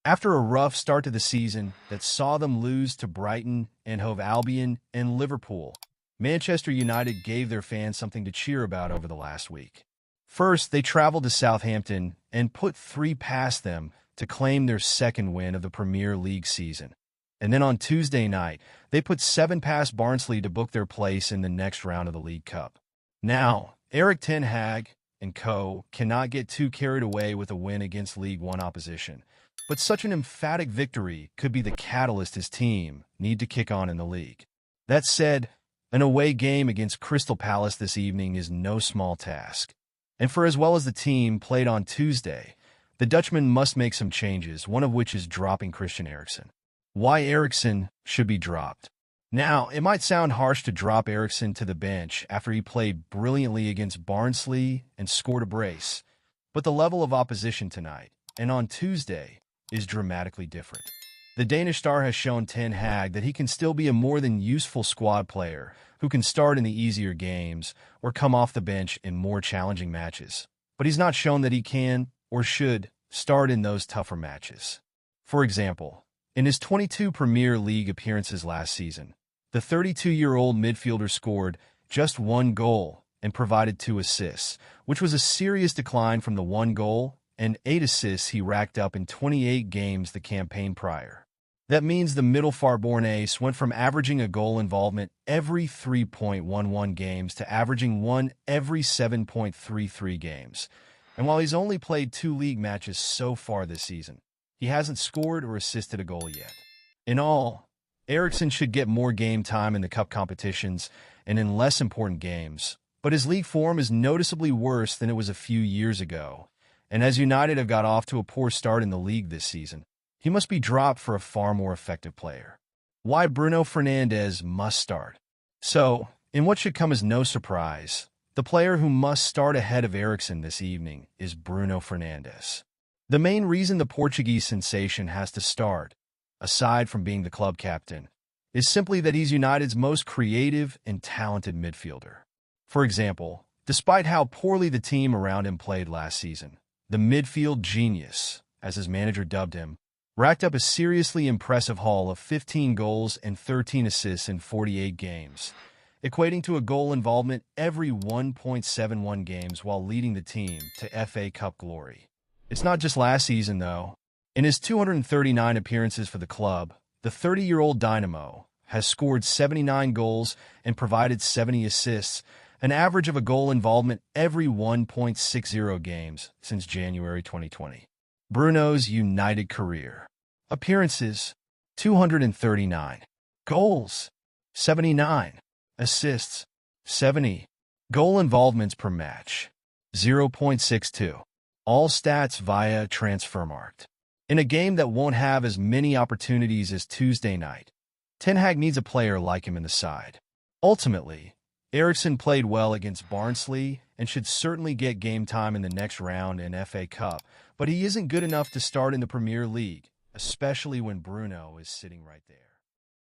After a rough start to the season that saw them lose to Brighton and Hove Albion and Liverpool, Manchester United gave their fans something to cheer about over the last week. First, they traveled to Southampton and put 3 past them to claim their second win of the Premier League season. And then on Tuesday night, they put 7 past Barnsley to book their place in the next round of the League Cup. Now, Erik ten Hag and co. cannot get too carried away with a win against League One opposition, but such an emphatic victory could be the catalyst his team need to kick on in the league. That said, an away game against Crystal Palace this evening is no small task. And for as well as the team played on Tuesday, the Dutchman must make some changes, one of which is dropping Christian Eriksen. Why Eriksen should be dropped. Now, it might sound harsh to drop Eriksen to the bench after he played brilliantly against Barnsley and scored a brace, but the level of opposition tonight and on Tuesday is dramatically different. The Danish star has shown ten Hag that he can still be a more than useful squad player who can start in the easier games or come off the bench in more challenging matches. But he's not shown that he can or should start in those tougher matches. For example, in his 22 Premier League appearances last season, the 32-year-old midfielder scored just 1 goal and provided 2 assists, which was a serious decline from the 1 goal and 8 assists he racked up in 28 games the campaign prior. That means the middle far-born ace went from averaging a goal involvement every 3.11 games to averaging 1 every 7.33 games. And while he's only played 2 league matches so far this season, he hasn't scored or assisted a goal yet. In all, Eriksen should get more game time in the cup competitions and in less important games, but his league form is noticeably worse than it was a few years ago. And as United have got off to a poor start in the league this season, he must be dropped for a far more effective player. Why Bruno Fernandes must start. So, in what should come as no surprise, the player who must start ahead of Eriksen this evening is Bruno Fernandes. The main reason the Portuguese sensation has to start, aside from being the club captain, is simply that he's United's most creative and talented midfielder. For example, despite how poorly the team around him played last season, the midfield genius, as his manager dubbed him, racked up a seriously impressive haul of 15 goals and 13 assists in 48 games, equating to a goal involvement every 1.71 games while leading the team to FA Cup glory. It's not just last season, though. In his 239 appearances for the club, the 30-year-old Dynamo has scored 79 goals and provided 70 assists, an average of a goal involvement every 1.60 games since January 2020. Bruno's United career. Appearances, 239. Goals, 79. Assists, 70. Goal involvements per match, 0.62. All stats via Transfermarkt. In a game that won't have as many opportunities as Tuesday night, Ten Hag needs a player like him in the side. Ultimately, Eriksen played well against Barnsley and should certainly get game time in the next round in FA Cup, but he isn't good enough to start in the Premier League, especially when Bruno is sitting right there.